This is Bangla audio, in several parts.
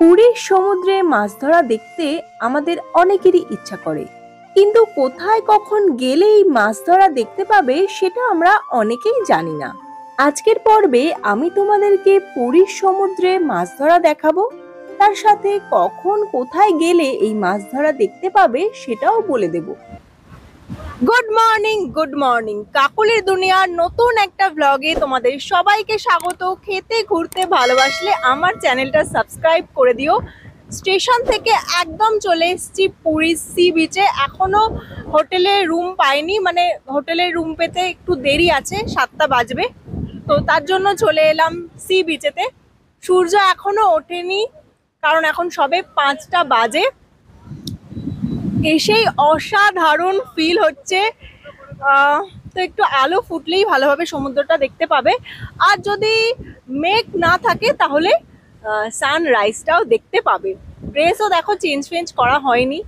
পুরীর সমুদ্রে মাছ ধরা দেখতে আমাদের অনেকেরই ইচ্ছা করে, কিন্তু কোথায় কখন গেলে এই মাছ ধরা দেখতে পাবে সেটা আমরা অনেকেই জানি না। আজকের পর্বে আমি তোমাদেরকে পুরীর সমুদ্রে মাছ ধরা দেখাবো, তার সাথে কখন কোথায় গেলে এই মাছ ধরা দেখতে পাবে সেটাও বলে দেব। গুড মর্নিং কাকলির দুনিয়ার নতুন একটা ব্লগে তোমাদের সবাইকে স্বাগত। খেতে ঘুরতে ভালোবাসলে আমার চ্যানেলটা সাবস্ক্রাইব করে দিও। স্টেশন থেকে একদম চলে এসেছি পুরী সি বিচে। এখনো হোটেলে রুম পাইনি, মানে হোটেলের রুম পেতে একটু দেরি আছে, 7টা বাজবে, তো তার জন্য চলে এলাম সি বিচেতে। সূর্য এখনো ওঠেনি, কারণ এখন সবে 5টা বাজে। এসেই অসাধারণ ফিল হচ্ছে। তো একটু আলো ফুটলেই ভালোভাবে সমুদ্রটা দেখতে পাবে, আর যদি মেঘ না থাকে তাহলে সানরাইজটাও দেখতে পাবে। ড্রেসও দেখো চেঞ্জ করা হয়নি,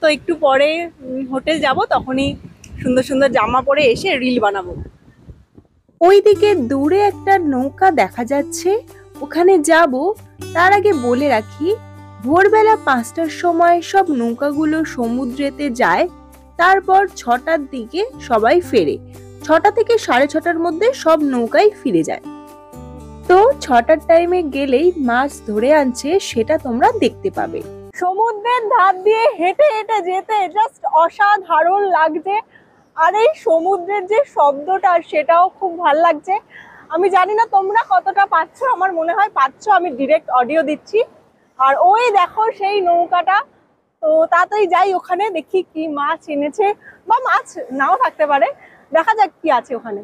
তো একটু পরে হোটেল যাব, তখনই সুন্দর সুন্দর জামা পরে এসে রিল বানাবো। ওইদিকে দূরে একটা নৌকা দেখা যাচ্ছে, ওখানে যাব। তার আগে বলে রাখি, ভোরবেলা 5টার সময় সব নৌকাগুলো সমুদ্রেতে যায়, তারপর 6টার দিকে সবাই ফেরে। 6টা থেকে 6:30টার মধ্যে সব নৌকাই ফিরে যায়। তো 6টার টাইমে গেলেই মাছ ধরে আনছে, সেটা তোমরা দেখতে পাবে। সমুদ্রের ধার দিয়ে হেঁটে হেঁটে যেতে জাস্ট অসাধারণ লাগছে, আর এই সমুদ্রের যে শব্দটা সেটাও খুব ভাল লাগছে। আমি জানি না তোমরা কতটা পাচ্ছ, আমার মনে হয় পাচ্ছ। আমি ডিরেক্ট অডিও দিচ্ছি। আর ওই দেখো সেই নৌকাটা, তো তাড়াতাড়ি যাই ওখানে, দেখি কি মাছ এনেছে, বা মাছ নাও থাকতে পারে, দেখা যাক কি আছে ওখানে।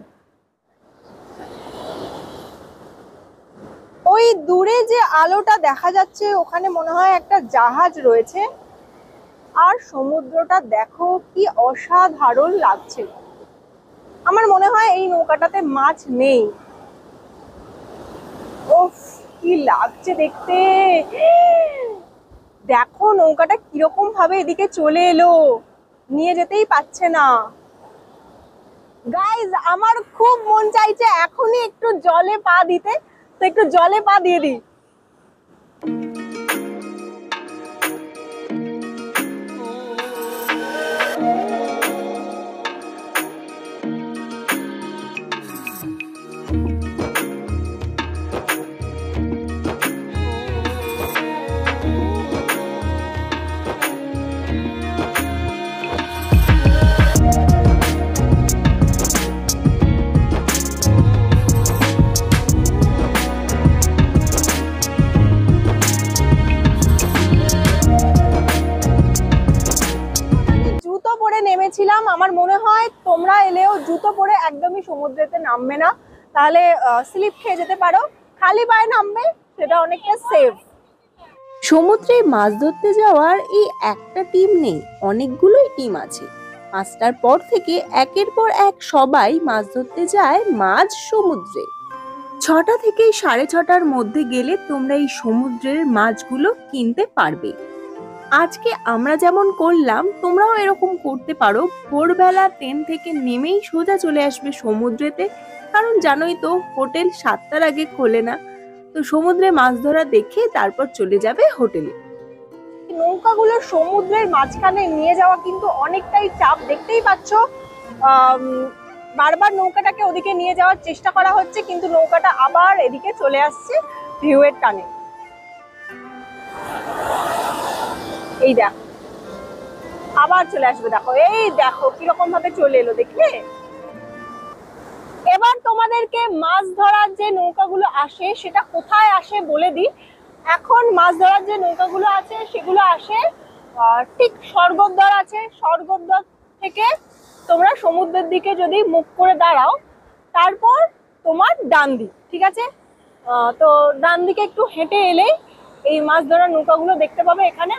ওই দূরে যে আলোটা দেখা যাচ্ছে ওখানে মনে হয় একটা জাহাজ রয়েছে। আর সমুদ্রটা দেখো কি অসাধারণ লাগছে। আমার মনে হয় এই নৌকাটাতে মাছ নেই। ওফ, কি লাগছে দেখতে। দেখো নৌকাটা কিরকম ভাবে এদিকে চলে এলো, নিয়ে যেতেই পারছে না। গাইজ, আমার খুব মন চাইছে এখনই একটু জলে পা দিতে, তো একটু জলে পা দিয়ে দিই। নেমেছিলাম, আমার মনে হয় তোমরা এলেও জুতো পরে একদমই সমুদ্রেতে নামবে না, তাহলে স্লিপ খেয়ে যেতে পারো। খালি পায়ে নামবে, সেটা অনেকটা সেফ। সমুদ্রে মাছ ধরতে যাওয়ার এই একটা টিম নেই, অনেকগুলোই টিম আছে। 5টার পর থেকে একের পর এক সবাই মাছ ধরতে যায় মাঝ সমুদ্রে। 6টা থেকে 6:30টার মধ্যে গেলে তোমরা এই সমুদ্রের মাছগুলো কিনতে পারবে। আজকে আমরা যেমন করলাম, তোমরাও এরকম করতে পারো। ভোরবেলা ট্রেন থেকে নেমেই সোজা চলে আসবে সমুদ্রেতে, কারণ জানোই তো হোটেল 7টার আগে খোলে না। তো সমুদ্রে মাছ ধরা দেখে তারপর চলে যাবে হোটেলে। নৌকাগুলো সমুদ্রের মাঝখানে নিয়ে যাওয়া কিন্তু অনেকটাই চাপ, দেখতেই পাচ্ছ। বারবার নৌকাটাকে ওদিকে নিয়ে যাওয়ার চেষ্টা করা হচ্ছে, কিন্তু নৌকাটা আবার এদিকে চলে আসছে ভিউয়ের টানে। এই দেখো আবার চলে আসবে, দেখো এই দেখো কিরকম ভাবে চলে এলো, দেখলে। এবার তোমাদেরকে মাছ ধরার যে নৌকাগুলো আসে সেটা কোথায় আসে বলে দিই। এখন মাছ ধরার যে নৌকাগুলো আছে সেগুলো আসে ঠিক স্বর্গদ্বার আছে, স্বর্গদ্বার থেকে তোমরা সমুদ্রের দিকে যদি মুখ করে দাঁড়াও, তারপর তোমার ডান দিক, ঠিক আছে। তো ডান দিকে একটু হেঁটে এলেই এই মাছ ধরার নৌকাগুলো দেখতে পাবে। এখানে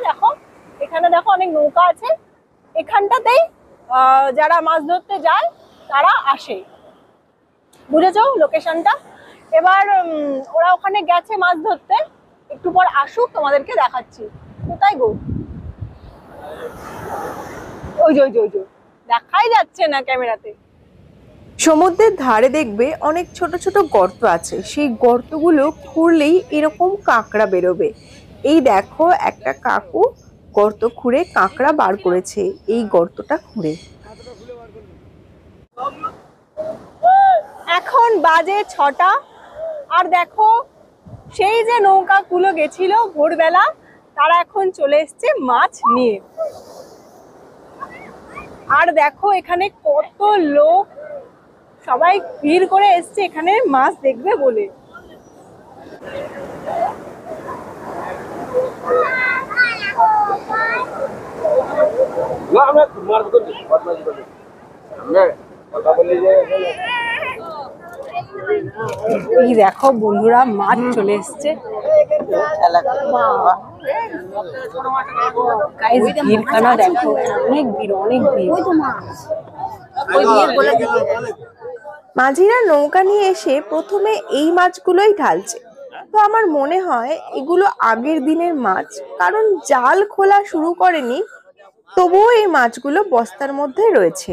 দেখো অনেক নৌকা আছে। এখানটাতেই যারা মাছ ধরতে যায় তারা আসে, বুঝেছো লোকেশনটা। এবার ওরা ওখানে গেছে মাছ ধরতে, একটু পর আসুক, তোমাদেরকে দেখাচ্ছি। কোথায় গো? ওই যে দেখাই যাচ্ছে না ক্যামেরাতে। সমুদ্রের ধারে দেখবে অনেক ছোট ছোট গর্ত আছে, সেই গর্তগুলো খুঁড়লেই এরকম কাঁকড়া বেরোবে। এই দেখো একটা কাকু গর্ত খুঁড়ে কাঁকড়া বার করেছে এই গর্তটা খুঁড়ে। এখন বাজে 6টা, আর দেখো সেই যে নৌকাগুলো গেছিল ভোরবেলা তারা এখন চলে এসছে মাছ নিয়ে। আর দেখো এখানে কত লোক, সবাই ভিড় করে এসছে এখানে মাছ দেখবে বলে। এই দেখো বন্ধুরা মাছ চলে এসছে। ভিড়খানা দেখো, অনেক ভিড় অনেক ভিড়। মাঝিরা নৌকা নিয়ে এসে প্রথমে এই মাছগুলোই ঢালছে। তো আমার মনে হয় এগুলো আগের দিনের মাছ, কারণ জাল খোলা শুরু করেনি, তবুও এই মাছগুলো বস্তার মধ্যে রয়েছে।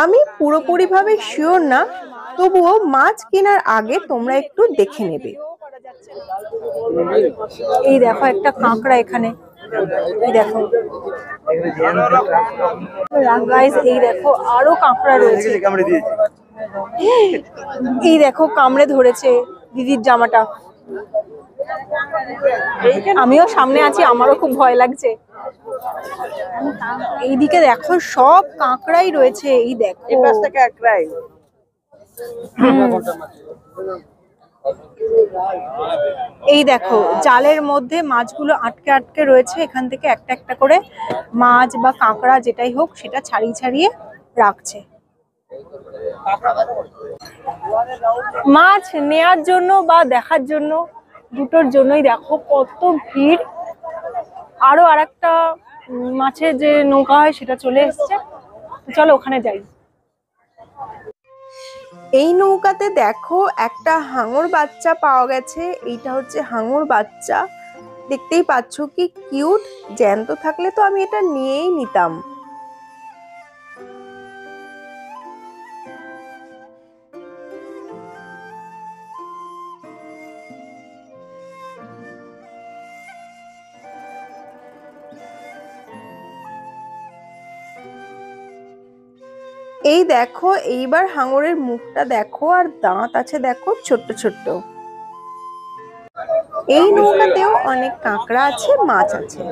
আমি পুরোপুরি ভাবে শিওর না, তবুও মাছ কেনার আগে তোমরা একটু দেখে নেবে। এই দেখো একটা কাঁকড়া এখানে, এই দেখো গাইস, এই দেখো আরো কাঁকড়া রয়েছে। এই দেখো কামড়ে ধরেছে দিদির জামাটা। আমিও সামনে আছি, আমারও খুব ভয় লাগছে। এইদিকে দেখো সব কাঁকড়াই রয়েছে, এই দেখো এই দেখো জালের মধ্যে মাছগুলো আটকে আটকে রয়েছে, এখান থেকে একটা একটা করে মাছ বা কাঁকড়া যেটাই হোক সেটা ছাড়িয়ে ছাড়িয়ে রাখছে। মাছ নেয়ার জন্য বা দেখার জন্য, দুটোর জন্যই দেখো কত ভিড়। আরো আরেকটা মাছের যে নৌকা হয় সেটা চলে এসছে, চলো ওখানে যাই। এই নৌকাতে দেখো একটা হাঙর বাচ্চা পাওয়া গেছে। এইটা হচ্ছে হাঙর বাচ্চা, দেখতেই পাচ্ছ কি কিউট। জ্যান্ত থাকলে তো আমি এটা নিয়েই নিতাম। এই দেখো এইবার হাঙরের মুখটা দেখো, আর দাঁত আছে দেখো ছোট্ট ছোট্ট। এই নৌকাতেও অনেক কাঁকড়া আছে, মাছ আছে।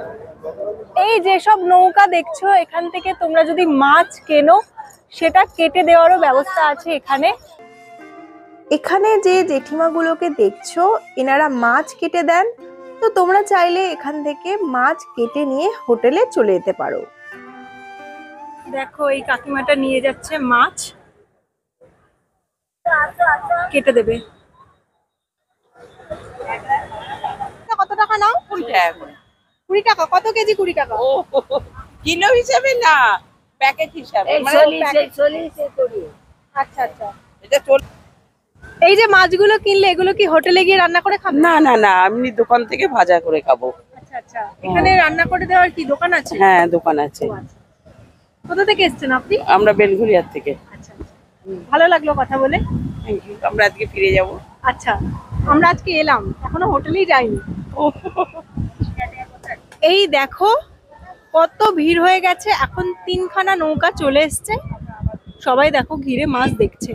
এই যেসব নৌকা দেখছো এখান থেকে তোমরা যদি মাছ কেনো সেটা কেটে দেওয়ারও ব্যবস্থা আছে এখানে। এখানে যে জেঠিমাগুলোকে দেখছো এনারা মাছ কেটে দেন, তো তোমরা চাইলে এখান থেকে মাছ কেটে নিয়ে হোটেলে চলে যেতে পারো। দেখো এই কাকিমাটা নিয়ে যাচ্ছে মাছ, কেটে দেবে। কত টাকা নাও? 20 টাকা করে। 20 টাকা? কত কেজি 20 টাকা? ও কিলো হিসাবে না, প্যাকেট হিসাবে। আচ্ছা আচ্ছা। এটা এই যে মাছগুলো কিনলে এগুলো কি হোটেলে গিয়ে রান্না করে খাবে? না না না, আমি দোকান থেকে ভাজা করে খাবো। আচ্ছা আচ্ছা। এখানে রান্না করে দেওয়ার কি দোকান আছে? হ্যাঁ দোকান আছে। কোথা থেকে এসেছেন আপনি? আমরা বেলঘরিয়ার থেকে। আচ্ছা আচ্ছা, ভালো লাগলো কথা বলে। Thank you. আমরা আজকে ফিরে যাব। আচ্ছা, আমরা আজকে এলাম, এখনো হোটেলেই যাইনি। এই দেখো কত ভিড় হয়ে গেছে, এখন 3খানা নৌকা চলে এসছে, সবাই দেখো ঘিরে মাছ দেখছে।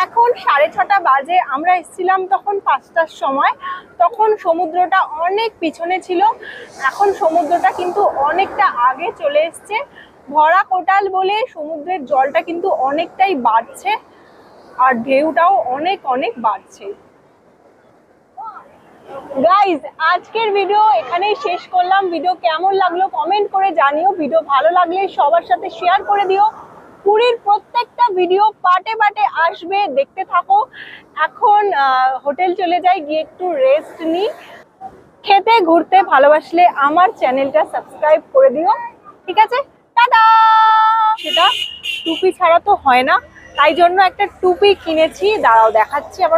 এখন 6:30 বাজে, আমরা এসেছিলাম তখন 5টার সময়, তখন সমুদ্রটা অনেক পিছনে ছিল, এখন সমুদ্রটা কিন্তু অনেকটা আগে চলে এসছে। ভরা কোটাল বলে সমুদ্রের জলটা কিন্তু অনেকটাই বাড়ছে, আর ঢেউটাও অনেক অনেক বাড়ছে। গাইজ আজকের ভিডিও এখানেই শেষ করলাম। ভিডিও কেমন লাগলো কমেন্ট করে জানিও, ভিডিও ভালো লাগলে সবার সাথে শেয়ার করে দিও। পুরীর প্রত্যেকটা ভিডিও পার্টে পার্টে আসবে, দেখতে থাকো। এখন হোটেল চলে যাই, গিয়ে একটু রেস্ট নিই। খেতে ঘুরতে ভালোবাসলে আমার চ্যানেলটা সাবস্ক্রাইব করে দিও, ঠিক আছে? টাটা। সেটা টুপি ছাড়া তো হয় না, তাই জন্য একটা টুপি কিনেছি, দাঁড়াও দেখাচ্ছি আবার।